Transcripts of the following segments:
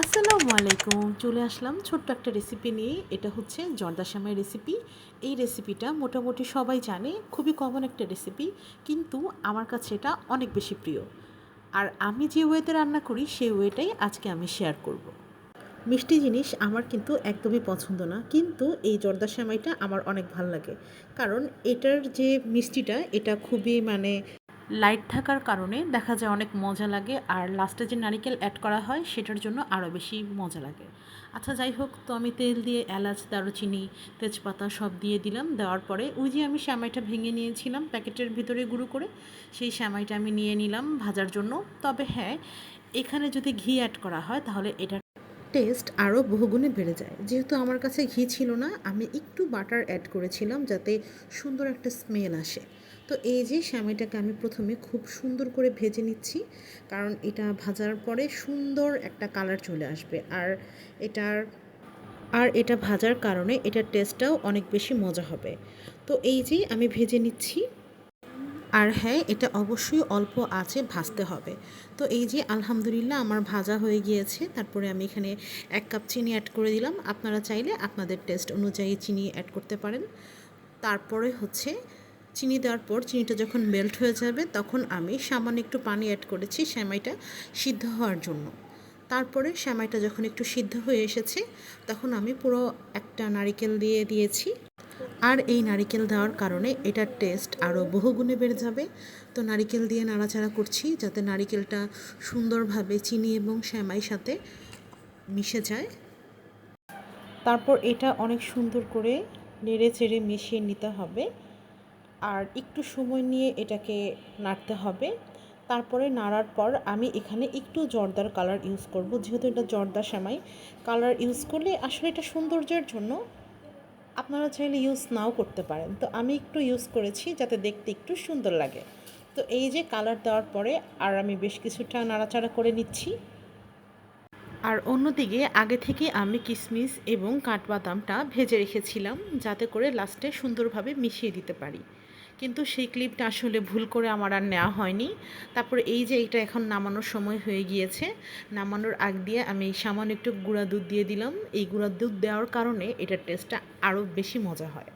আসসালামু আলাইকুম। চলে আসলাম ছোট্ট একটা রেসিপি নিয়ে। এটা হচ্ছে জর্দা সেমাই রেসিপি। এই রেসিপিটা মোটামুটি সবাই জানে, খুবই কমন একটা রেসিপি, কিন্তু আমার কাছে এটা অনেক বেশি প্রিয়। আর আমি যে ওয়েতে রান্না করি সেই ওয়েটাই আজকে আমি শেয়ার করব। মিষ্টি জিনিস আমার কিন্তু একদমই পছন্দ না, কিন্তু এই জর্দা সেমাইটা আমার অনেক ভাল লাগে। কারণ এটার যে মিষ্টিটা এটা খুবই লাইট থাকার কারণে দেখা যায় অনেক মজা লাগে, আর লাস্টে যে নারিকেল অ্যাড করা হয় সেটার জন্য আরও বেশি মজা লাগে। আচ্ছা যাই হোক, তো আমি তেল দিয়ে এলাচ, দারুচিনি, তেজপাতা সব দিয়ে দিলাম। দেওয়ার পরে ওই যে আমি সেমাইটা ভেঙে নিয়েছিলাম প্যাকেটের ভিতরে গুঁড়ো করে, সেই সেমাইটা আমি নিয়ে নিলাম ভাজার জন্য। তবে হ্যাঁ, এখানে যদি ঘি অ্যাড করা হয় তাহলে এটা টেস্ট আরও বহুগুণে বেড়ে যায়। যেহেতু আমার কাছে ঘি ছিল না, আমি একটু বাটার অ্যাড করেছিলাম যাতে সুন্দর একটা স্মেল আসে। তো এই যে সেমাইটাকে আমি প্রথমে খুব সুন্দর করে ভেজে নিচ্ছি, কারণ এটা ভাজার পরে সুন্দর একটা কালার চলে আসবে। এটার এটা ভাজার কারণে এটার টেস্টটাও অনেক বেশি মজা হবে। তো এই যে আমি ভেজে নিচ্ছি। আর হ্যাঁ, এটা অবশ্যই অল্প আঁচে ভাজতে হবে। তো এই যে আলহামদুলিল্লাহ আমার ভাজা হয়ে গিয়েছে। তারপরে আমি এখানে 1 কাপ চিনি অ্যাড করে দিলাম। আপনারা চাইলে আপনাদের টেস্ট অনুযায়ী চিনি অ্যাড করতে পারেন। তারপরে হচ্ছে চিনি দেওয়ার পর চিনিটা যখন মেল্ট হয়ে যাবে তখন আমি সামান্য একটু পানি অ্যাড করেছি সেমাইটা সিদ্ধ হওয়ার জন্য। তারপরে সেমাইটা যখন একটু সিদ্ধ হয়ে এসেছে তখন আমি পুরো একটা নারিকেল দিয়ে দিয়েছি। আর এই নারিকেল দেওয়ার কারণে এটার টেস্ট আরও বহুগুণে বেড়ে যাবে। তো নারিকেল দিয়ে নাড়াচাড়া করছি যাতে নারিকেলটা সুন্দরভাবে চিনি এবং সেমাইয়ের সাথে মিশে যায়। তারপর এটা অনেক সুন্দর করে নেড়ে চেড়ে মিশিয়ে নিতে হবে, আর একটু সময় নিয়ে এটাকে নাড়তে হবে। তারপরে নাড়ার পর আমি এখানে একটু জর্দার কালার ইউজ করব, যেহেতু এটা জর্দা সেমাই। কালার ইউজ করলে আসলে এটা সৌন্দর্যের জন্য, আপনারা চাইলে ইউজ নাও করতে পারেন। তো আমি একটু ইউজ করেছি যাতে দেখতে একটু সুন্দর লাগে। তো এই যে কালার দেওয়ার পরে আর আমি বেশ কিছুটা নাড়াচাড়া করে নিচ্ছি। আর অন্যদিকে আগে থেকে আমি কিশমিশ এবং কাঠবাদামটা ভেজে রেখেছিলাম যাতে করে লাস্টে সুন্দরভাবে মিশিয়ে দিতে পারি, কিন্তু সেই ক্লিপটা আসলে ভুল করে আমার আর নেওয়া হয়নি। তারপরে এই যে এটা এখন নামানোর সময় হয়ে গিয়েছে। নামানোর আগ দিয়ে আমি সামান্য একটু গুঁড়া দুধ দিয়ে দিলাম। এই গুঁড়া দুধ দেওয়ার কারণে এটার টেস্টটা আরও বেশি মজা হয়।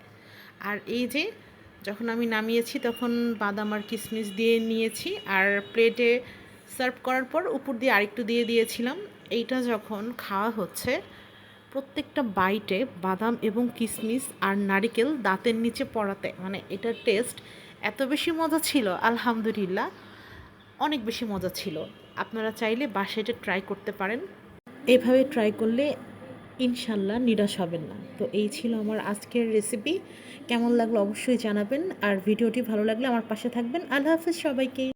আর এই যে যখন আমি নামিয়েছি তখন বাদাম আর কিশমিশ দিয়ে নিয়েছি, আর প্লেটে সার্ভ করার পর উপর দিয়ে আরেকটু দিয়ে দিয়েছিলাম। এইটা যখন খাওয়া হচ্ছে, প্রত্যেকটা বাইটে বাদাম এবং কিশমিশ আর নারিকেল দাঁতের নিচে পড়াতে এটার টেস্ট এত বেশি মজা ছিল, আলহামদুলিল্লাহ অনেক বেশি মজা ছিল। আপনারা চাইলে বাসায় এটা ট্রাই করতে পারেন। এভাবে ট্রাই করলে ইনশাল্লাহ নিরাশ হবেন না। তো এই ছিল আমার আজকের রেসিপি। কেমন লাগলো অবশ্যই জানাবেন, আর ভিডিওটি ভালো লাগলে আমার পাশে থাকবেন। আল্লাহ হাফেজ সবাইকে।